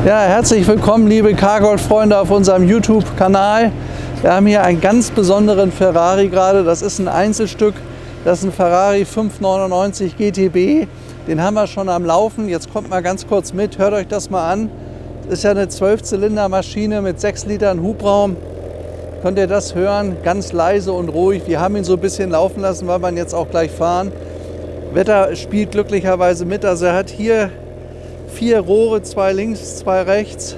Ja, herzlich willkommen, liebe Cargold-Freunde, auf unserem YouTube-Kanal. Wir haben hier einen ganz besonderen Ferrari gerade. Das ist ein Einzelstück. Das ist ein Ferrari 599 GTB. Den haben wir schon am Laufen. Jetzt kommt mal ganz kurz mit. Hört euch das mal an. Das ist ja eine 12-Zylinder-Maschine mit 6 Litern Hubraum. Könnt ihr das hören? Ganz leise und ruhig. Wir haben ihn so ein bisschen laufen lassen, weil wir ihn jetzt auch gleich fahren. Wetter spielt glücklicherweise mit. Also er hat hier 4 Rohre, 2 links, 2 rechts,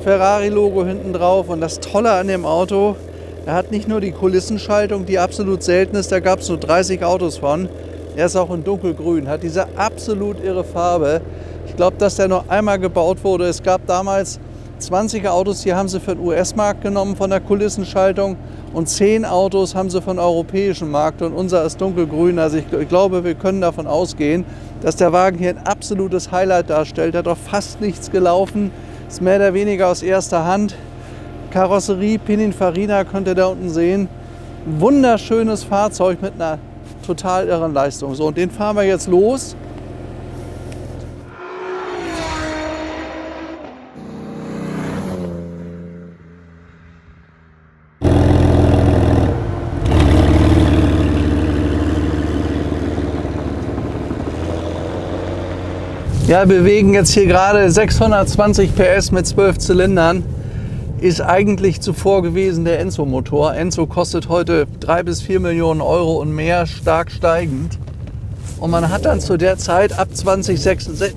Ferrari-Logo hinten drauf. Und das Tolle an dem Auto, er hat nicht nur die Kulissenschaltung, die absolut selten ist, da gab es nur 30 Autos von. Er ist auch in dunkelgrün, hat diese absolut irre Farbe. Ich glaube, dass der noch einmal gebaut wurde. Es gab damals 20 Autos, die haben sie für den US-Markt genommen von der Kulissenschaltung, und 10 Autos haben sie von europäischen Markt, und unser ist dunkelgrün. Also ich glaube, wir können davon ausgehen, dass der Wagen hier ein absolutes Highlight darstellt. Hat doch fast nichts gelaufen, ist mehr oder weniger aus erster Hand. Karosserie Pininfarina könnt ihr da unten sehen. Ein wunderschönes Fahrzeug mit einer total irren Leistung. So, und den fahren wir jetzt los. Ja, wir bewegen jetzt hier gerade 620 PS mit 12 Zylindern. Ist eigentlich zuvor gewesen der Enzo-Motor. Enzo kostet heute 3 bis 4 Millionen Euro und mehr, stark steigend. Und man hat dann zu der Zeit ab 2066,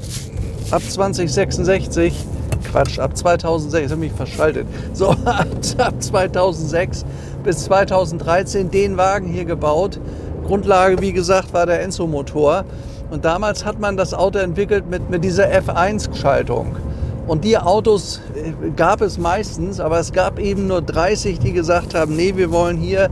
ab 2006, ich habe mich verschaltet, so ab 2006 bis 2013 den Wagen hier gebaut. Grundlage, wie gesagt, war der Enzo-Motor. Und damals hat man das Auto entwickelt mit dieser F1-Schaltung. Und die Autos gab es meistens, aber es gab eben nur 30, die gesagt haben, nee, wir wollen hier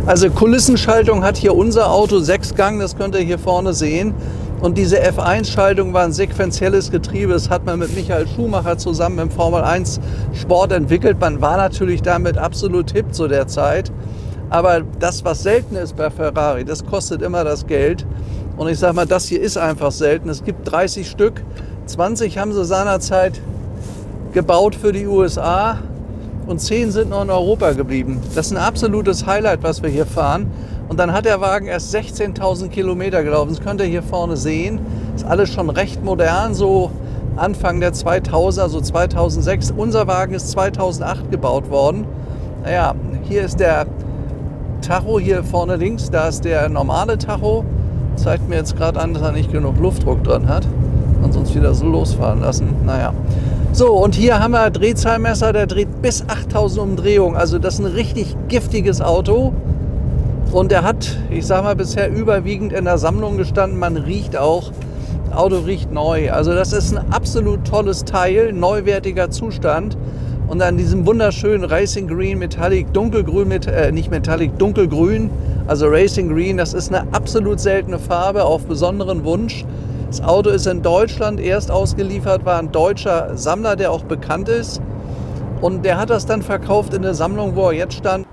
also Kulissenschaltung hat hier unser Auto 6-Gang, das könnt ihr hier vorne sehen. Und diese F1-Schaltung war ein sequenzielles Getriebe. Das hat man mit Michael Schumacher zusammen im Formel 1 Sport entwickelt. Man war natürlich damit absolut hip zu der Zeit. Aber das, was selten ist bei Ferrari, das kostet immer das Geld. Und ich sage mal, das hier ist einfach selten. Es gibt 30 Stück. 20 haben sie seinerzeit gebaut für die USA. Und 10 sind noch in Europa geblieben. Das ist ein absolutes Highlight, was wir hier fahren. Und dann hat der Wagen erst 16.000 Kilometer gelaufen. Das könnt ihr hier vorne sehen. Ist alles schon recht modern, so Anfang der 2000er, so 2006. Unser Wagen ist 2008 gebaut worden. Naja, hier ist der Tacho, hier vorne links. Da ist der normale Tacho. Zeigt mir jetzt gerade an, dass er nicht genug Luftdruck drin hat. Und sonst wieder so losfahren lassen. Naja. So, und hier haben wir Drehzahlmesser, der dreht bis 8000 Umdrehungen. Also das ist ein richtig giftiges Auto. Und er hat, ich sag mal, bisher überwiegend in der Sammlung gestanden. Man riecht auch, das Auto riecht neu. Also das ist ein absolut tolles Teil, neuwertiger Zustand. Und an diesem wunderschönen Racing Green Metallic Dunkelgrün, nicht Metallic, Dunkelgrün, also Racing Green, das ist eine absolut seltene Farbe auf besonderen Wunsch. Das Auto ist in Deutschland erst ausgeliefert, war ein deutscher Sammler, der auch bekannt ist. Und der hat das dann verkauft in der Sammlung, wo er jetzt stand.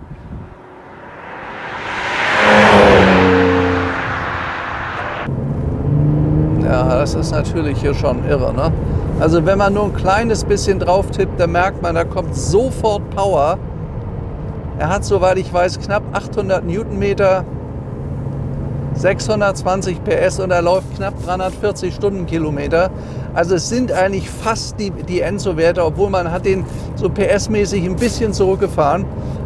Ja, das ist natürlich hier schon irre, ne? Also wenn man nur ein kleines bisschen drauf tippt, dann merkt man, da kommt sofort Power. Er hat, soweit ich weiß, knapp 800 Newtonmeter, 620 PS und er läuft knapp 340 Stundenkilometer. Also es sind eigentlich fast die Enzo-Werte, obwohl man hat den so PS-mäßig ein bisschen zurückgefahren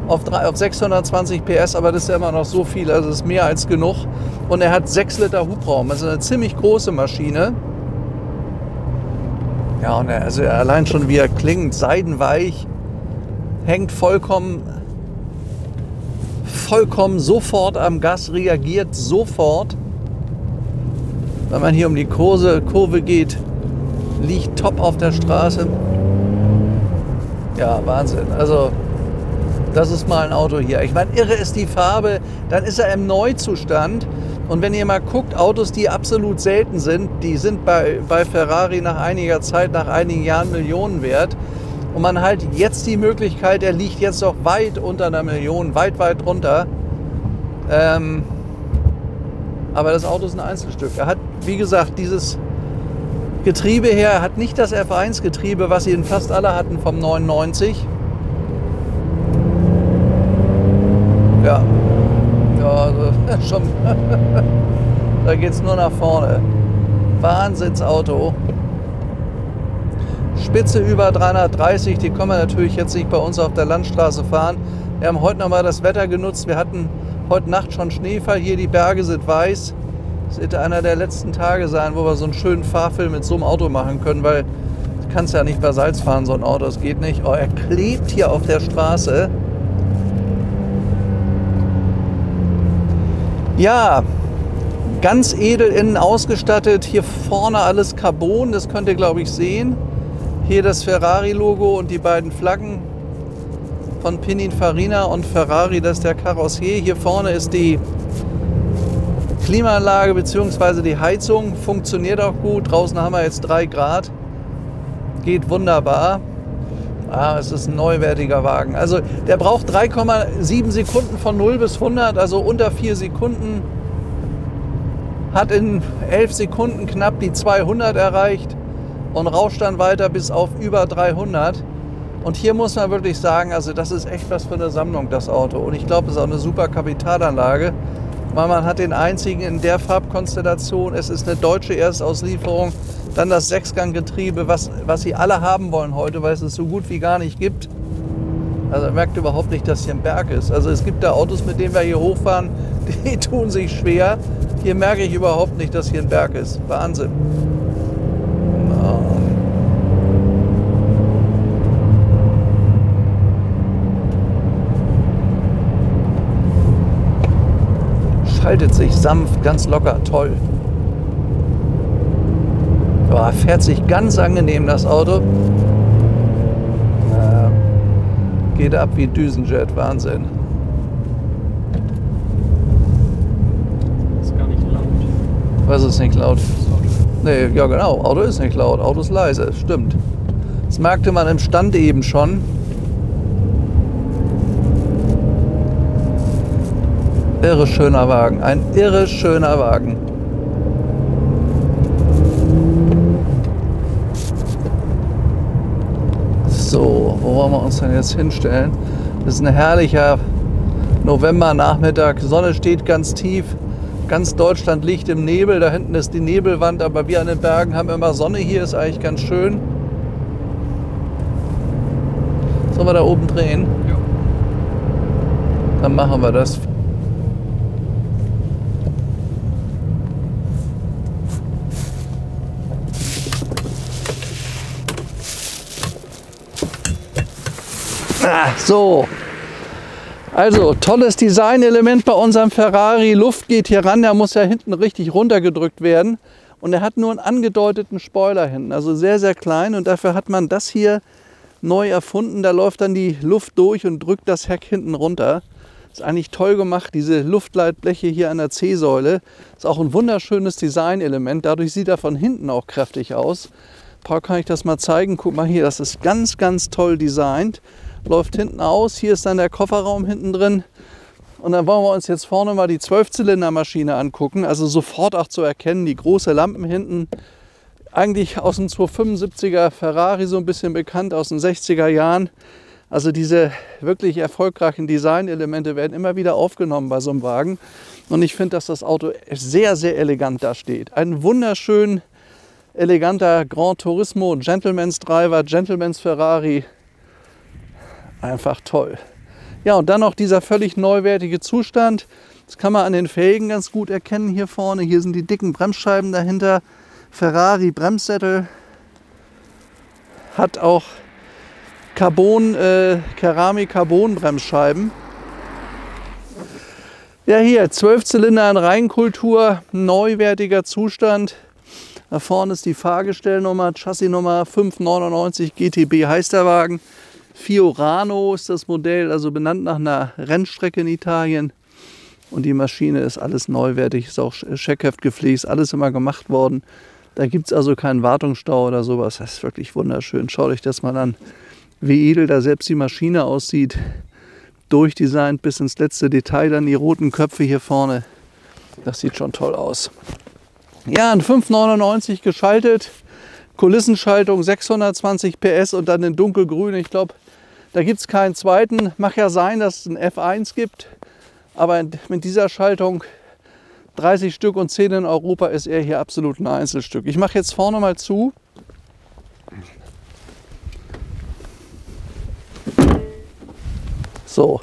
auf 620 PS, aber das ist ja immer noch so viel, also das ist mehr als genug. Und er hat 6 Liter Hubraum, also eine ziemlich große Maschine. Ja, und also allein schon wie er klingt, seidenweich, hängt vollkommen sofort am Gas, reagiert sofort. Wenn man hier um die Kurve geht, liegt top auf der Straße. Ja, Wahnsinn. Also das ist mal ein Auto hier. Ich meine, irre ist die Farbe, dann ist er im Neuzustand. Und wenn ihr mal guckt, Autos, die absolut selten sind, die sind bei Ferrari nach einiger Zeit, nach einigen Jahren Millionen wert. Und man hat jetzt die Möglichkeit, er liegt jetzt noch weit unter einer Million, weit drunter. Aber das Auto ist ein Einzelstück. Er hat, wie gesagt, dieses Getriebe her, er hat nicht das F1-Getriebe, was ihn fast alle hatten vom 99. Ja, also schon. Da geht es nur nach vorne. Wahnsinnsauto. Spitze über 330, die können wir natürlich jetzt nicht bei uns auf der Landstraße fahren. Wir haben heute nochmal das Wetter genutzt. Wir hatten heute Nacht schon Schneefall. Hier die Berge sind weiß. Das wird einer der letzten Tage sein, wo wir so einen schönen Fahrfilm mit so einem Auto machen können, weil du kannst ja nicht bei Salz fahren, so ein Auto, das geht nicht. Oh, er klebt hier auf der Straße. Ja, ganz edel innen ausgestattet. Hier vorne alles Carbon, das könnt ihr, glaube ich, sehen. Hier das Ferrari-Logo und die beiden Flaggen von Pininfarina und Ferrari, das ist der Karossier. Hier vorne ist die Klimaanlage bzw. die Heizung, funktioniert auch gut. Draußen haben wir jetzt 3 Grad, geht wunderbar. Es ist ein neuwertiger Wagen. Also der braucht 3,7 Sekunden von 0 bis 100, also unter 4 Sekunden. Hat in 11 Sekunden knapp die 200 erreicht und rauscht dann weiter bis auf über 300. Und hier muss man wirklich sagen, also das ist echt was für eine Sammlung, das Auto. Und ich glaube, es ist auch eine super Kapitalanlage, weil man hat den einzigen in der Farbkonstellation. Es ist eine deutsche Erstauslieferung. Dann das 6-Gang-Getriebe, was sie alle haben wollen heute, weil es es so gut wie gar nicht gibt. Also man merkt überhaupt nicht, dass hier ein Berg ist. Also es gibt da Autos, mit denen wir hier hochfahren, die tun sich schwer. Hier merke ich überhaupt nicht, dass hier ein Berg ist. Wahnsinn. Schaltet sich sanft, ganz locker, toll. Oh, fährt sich ganz angenehm, das Auto. Geht ab wie Düsenjet, Wahnsinn. Ist gar nicht laut. Was ist nicht laut? Nee, ja genau, Auto ist nicht laut, Auto ist leise, stimmt. Das merkte man im Stand eben schon. Irre schöner Wagen, ein irre schöner Wagen. So, wo wollen wir uns denn jetzt hinstellen? Das ist ein herrlicher Novembernachmittag. Sonne steht ganz tief. Ganz Deutschland liegt im Nebel. Da hinten ist die Nebelwand, aber wir an den Bergen haben immer Sonne hier. Ist eigentlich ganz schön. Sollen wir da oben drehen? Ja. Dann machen wir das. So, also tolles Designelement bei unserem Ferrari. Luft geht hier ran, der muss ja hinten richtig runtergedrückt werden. Und er hat nur einen angedeuteten Spoiler hinten, also sehr, sehr klein. Und dafür hat man das hier neu erfunden. Da läuft dann die Luft durch und drückt das Heck hinten runter. Ist eigentlich toll gemacht, diese Luftleitbleche hier an der C-Säule. Ist auch ein wunderschönes Designelement. Dadurch sieht er von hinten auch kräftig aus. Paul, kann ich das mal zeigen? Guck mal hier, das ist ganz, ganz toll designt. Läuft hinten aus, hier ist dann der Kofferraum hinten drin. Und dann wollen wir uns jetzt vorne mal die 12-Zylinder-Maschine angucken. Also sofort auch zu erkennen, die große Lampen hinten. Eigentlich aus dem 275er Ferrari, so ein bisschen bekannt aus den 60er Jahren. Also diese wirklich erfolgreichen Designelemente werden immer wieder aufgenommen bei so einem Wagen. Und ich finde, dass das Auto sehr, sehr elegant da steht. Ein wunderschön eleganter Gran Turismo, Gentleman's Driver, Gentleman's Ferrari. Einfach toll. Ja, und dann noch dieser völlig neuwertige Zustand. Das kann man an den Felgen ganz gut erkennen hier vorne. Hier sind die dicken Bremsscheiben dahinter. Ferrari Bremssättel. Hat auch Keramik-Carbon-Bremsscheiben. Ja, hier 12 Zylinder in Reihenkultur, neuwertiger Zustand. Da vorne ist die Fahrgestellnummer, Chassisnummer 599 GTB heißt der Wagen. Fiorano ist das Modell, also benannt nach einer Rennstrecke in Italien. Und die Maschine ist alles neuwertig, ist auch Scheckheft gepflegt, alles immer gemacht worden. Da gibt es also keinen Wartungsstau oder sowas. Das ist wirklich wunderschön. Schaut euch das mal an, wie edel da selbst die Maschine aussieht. Durchdesignt bis ins letzte Detail, dann die roten Köpfe hier vorne. Das sieht schon toll aus. Ja, ein 599 geschaltet, Kulissenschaltung, 620 PS und dann in dunkelgrün. Ich glaube, da gibt es keinen zweiten. Mag ja sein, dass es einen F1 gibt, aber mit dieser Schaltung 30 Stück und 10 in Europa ist er hier absolut ein Einzelstück. Ich mache jetzt vorne mal zu. So,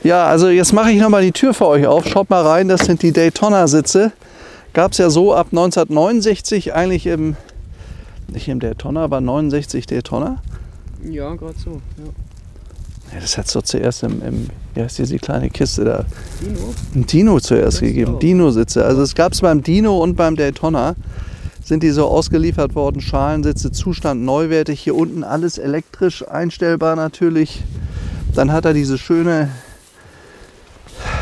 ja, also jetzt mache ich noch mal die Tür für euch auf. Schaut mal rein, das sind die Daytona-Sitze. Gab es ja so ab 1969 eigentlich nicht im Daytona, aber 69 Daytona. Ja, gerade so. Ja. Ja, das hat es doch zuerst wie heißt die kleine Kiste da? Dino? Ein Dino zuerst gegeben, auch. Dino-Sitze. Also es gab es beim Dino und beim Daytona. Sind die so ausgeliefert worden, Schalensitze, Zustand neuwertig. Hier unten alles elektrisch einstellbar natürlich. Dann hat er diese schöne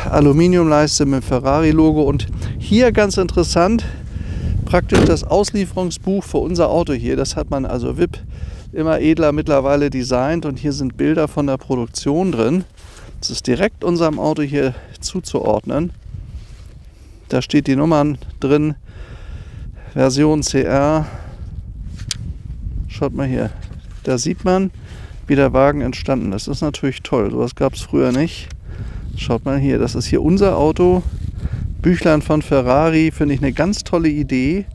Aluminiumleiste mit Ferrari-Logo. Und hier ganz interessant, praktisch das Auslieferungsbuch für unser Auto hier. Das hat man also VIP immer edler mittlerweile designt. Und hier sind Bilder von der Produktion drin. Das ist direkt unserem Auto hier zuzuordnen. Da steht die Nummern drin. Version CR. Schaut mal hier. Da sieht man, wie der Wagen entstanden ist. Das ist natürlich toll. Sowas gab es früher nicht. Schaut mal hier. Das ist hier unser Auto. Büchlein von Ferrari. Finde ich eine ganz tolle Idee.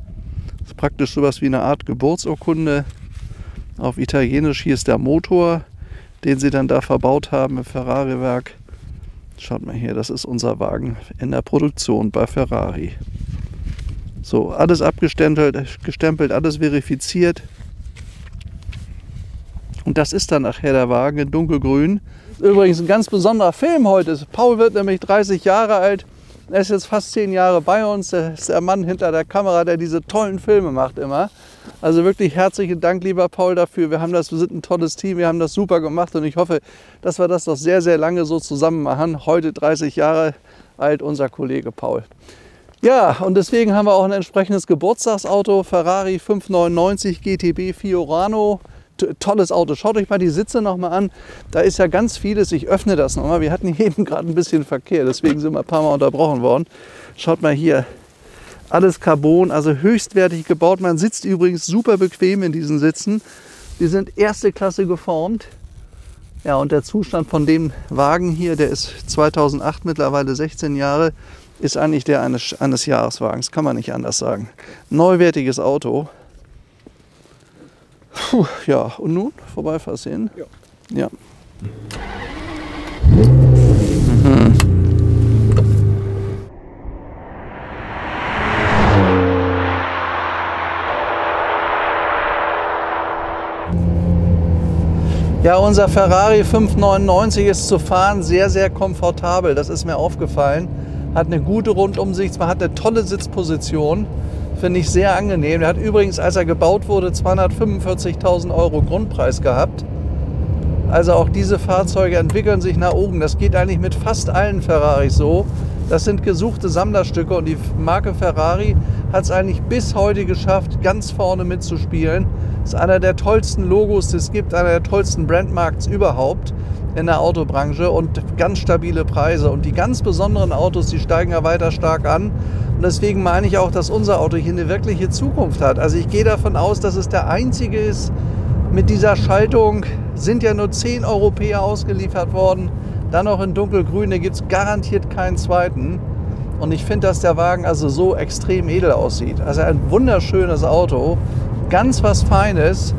Das ist praktisch sowas wie eine Art Geburtsurkunde. Auf Italienisch. Hier ist der Motor, den sie dann da verbaut haben im Ferrari-Werk. Schaut mal hier. Das ist unser Wagen in der Produktion bei Ferrari. So, alles abgestempelt, alles verifiziert. Und das ist dann nachher der Wagen in dunkelgrün. Übrigens ein ganz besonderer Film heute. Paul wird nämlich 30 Jahre alt. Er ist jetzt fast 10 Jahre bei uns. Er ist der Mann hinter der Kamera, der diese tollen Filme macht immer. Also wirklich herzlichen Dank, lieber Paul, dafür. Wir sind ein tolles Team, wir haben das super gemacht und ich hoffe, dass wir das noch sehr, sehr lange so zusammen machen. Heute 30 Jahre alt, unser Kollege Paul. Ja, und deswegen haben wir auch ein entsprechendes Geburtstagsauto, Ferrari 599 GTB Fiorano. Tolles Auto. Schaut euch mal die Sitze noch mal an. Da ist ja ganz vieles. Ich öffne das noch mal. Wir hatten hier eben gerade ein bisschen Verkehr, deswegen sind wir ein paar Mal unterbrochen worden. Schaut mal hier. Alles Carbon, also höchstwertig gebaut. Man sitzt übrigens super bequem in diesen Sitzen. Die sind erste Klasse geformt. Ja, und der Zustand von dem Wagen hier, der ist 2008, mittlerweile 16 Jahre, ist eigentlich der eines Jahreswagens, kann man nicht anders sagen. Neuwertiges Auto. Puh, ja, und nun Vorbeifahren. Ja. Ja. Ja, unser Ferrari 599 ist zu fahren sehr, sehr komfortabel. Das ist mir aufgefallen. Hat eine gute Rundumsicht, man hat eine tolle Sitzposition. Finde ich sehr angenehm. Der hat übrigens, als er gebaut wurde, 245.000 € Grundpreis gehabt. Also auch diese Fahrzeuge entwickeln sich nach oben. Das geht eigentlich mit fast allen Ferraris so. Das sind gesuchte Sammlerstücke und die Marke Ferrari hat es eigentlich bis heute geschafft, ganz vorne mitzuspielen. Das ist einer der tollsten Logos, die es gibt, einer der tollsten Brandmarks überhaupt in der Autobranche und ganz stabile Preise. Und die ganz besonderen Autos, die steigen ja weiter stark an. Und deswegen meine ich auch, dass unser Auto hier eine wirkliche Zukunft hat. Also ich gehe davon aus, dass es der einzige ist mit dieser Schaltung. Sind ja nur 10 Europäer ausgeliefert worden. Dann noch in dunkelgrün, da gibt es garantiert keinen zweiten. Und ich finde, dass der Wagen also so extrem edel aussieht. Also ein wunderschönes Auto, ganz was Feines.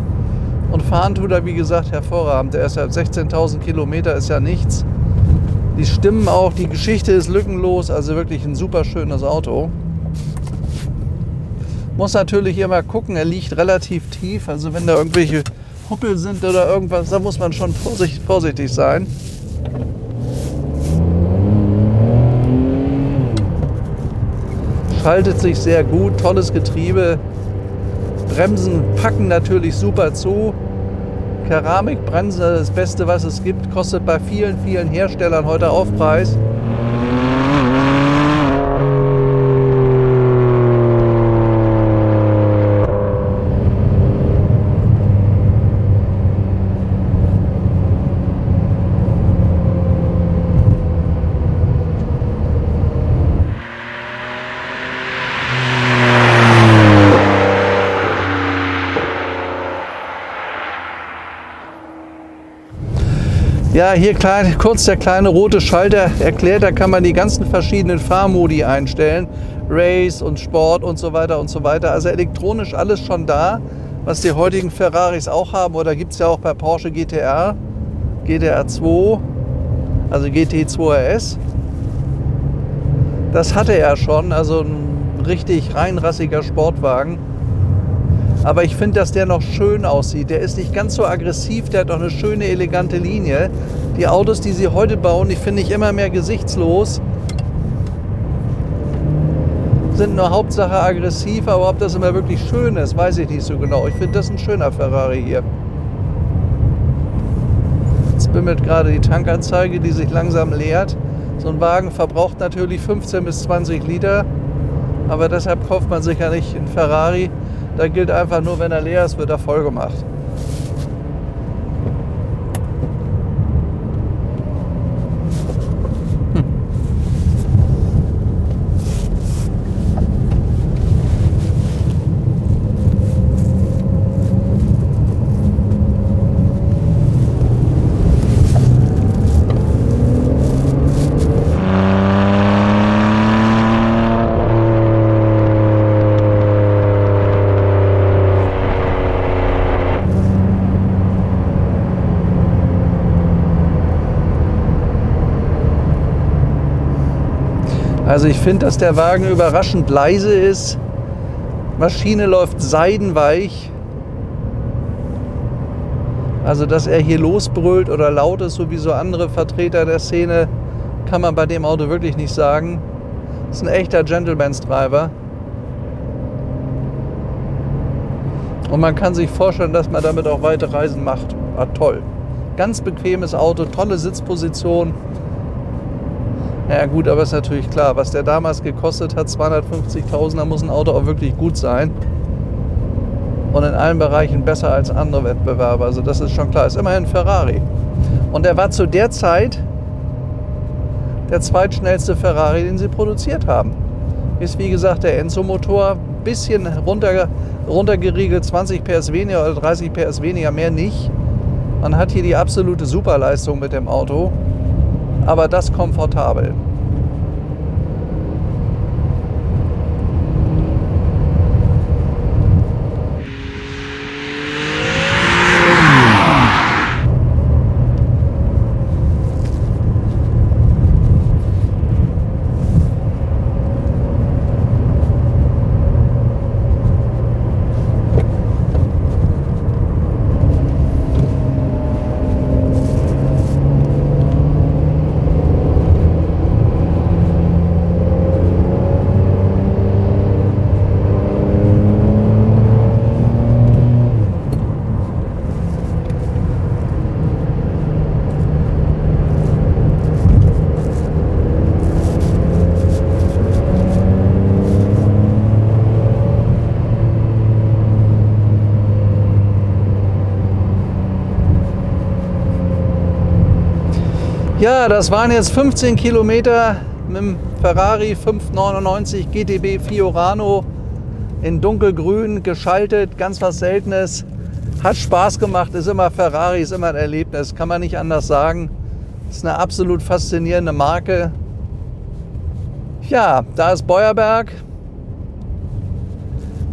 Und fahren tut er, wie gesagt, hervorragend. Der ist ja 16.000 Kilometer, ist ja nichts. Die Stimmen auch, die Geschichte ist lückenlos, also wirklich ein super schönes Auto. Muss natürlich immer gucken, er liegt relativ tief. Also wenn da irgendwelche Huppel sind oder irgendwas, da muss man schon vorsichtig sein. Schaltet sich sehr gut, tolles Getriebe. Bremsen packen natürlich super zu. Keramikbremse, das Beste, was es gibt, kostet bei vielen, vielen Herstellern heute Aufpreis. Ja, hier kurz der kleine rote Schalter erklärt, da kann man die ganzen verschiedenen Fahrmodi einstellen. Race und Sport und so weiter und so weiter. Also elektronisch alles schon da, was die heutigen Ferraris auch haben. Oder gibt es ja auch bei Porsche GTR, GTR 2, also GT2 RS. Das hatte er schon, also ein richtig reinrassiger Sportwagen. Aber ich finde, dass der noch schön aussieht. Der ist nicht ganz so aggressiv, der hat auch eine schöne, elegante Linie. Die Autos, die sie heute bauen, die finde ich immer mehr gesichtslos. Sind nur Hauptsache aggressiv, aber ob das immer wirklich schön ist, weiß ich nicht so genau. Ich finde, das ist ein schöner Ferrari hier. Jetzt bimmelt gerade die Tankanzeige, die sich langsam leert. So ein Wagen verbraucht natürlich 15 bis 20 Liter, aber deshalb kauft man sich ja nicht einen Ferrari. Da gilt einfach nur, wenn er leer ist, wird er voll gemacht. Also ich finde, dass der Wagen überraschend leise ist. Maschine läuft seidenweich. Also dass er hier losbrüllt oder laut ist, so wie so andere Vertreter der Szene, kann man bei dem Auto wirklich nicht sagen. Das ist ein echter Gentleman's-Driver. Und man kann sich vorstellen, dass man damit auch weite Reisen macht. Ah, toll. Ganz bequemes Auto, tolle Sitzposition. Ja gut, aber ist natürlich klar, was der damals gekostet hat, 250.000, da muss ein Auto auch wirklich gut sein. Und in allen Bereichen besser als andere Wettbewerber. Also das ist schon klar, ist immerhin ein Ferrari. Und er war zu der Zeit der zweitschnellste Ferrari, den sie produziert haben. Ist wie gesagt der Enzo-Motor, ein bisschen runtergeriegelt, 20 PS weniger oder 30 PS weniger, mehr nicht. Man hat hier die absolute Superleistung mit dem Auto. Aber das komfortabel. Ja, das waren jetzt 15 Kilometer mit dem Ferrari 599 GTB Fiorano in dunkelgrün geschaltet, ganz was Seltenes. Hat Spaß gemacht, ist immer Ferrari, ist immer ein Erlebnis, kann man nicht anders sagen. Ist eine absolut faszinierende Marke. Ja, da ist Beuerberg.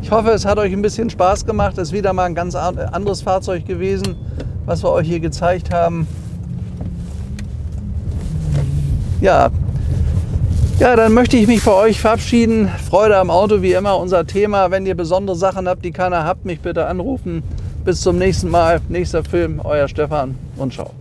Ich hoffe, es hat euch ein bisschen Spaß gemacht. Es ist wieder mal ein ganz anderes Fahrzeug gewesen, was wir euch hier gezeigt haben. Ja, dann möchte ich mich bei euch verabschieden. Freude am Auto, wie immer unser Thema. Wenn ihr besondere Sachen habt, die keiner habt, mich bitte anrufen. Bis zum nächsten Mal. Nächster Film, euer Stefan und ciao.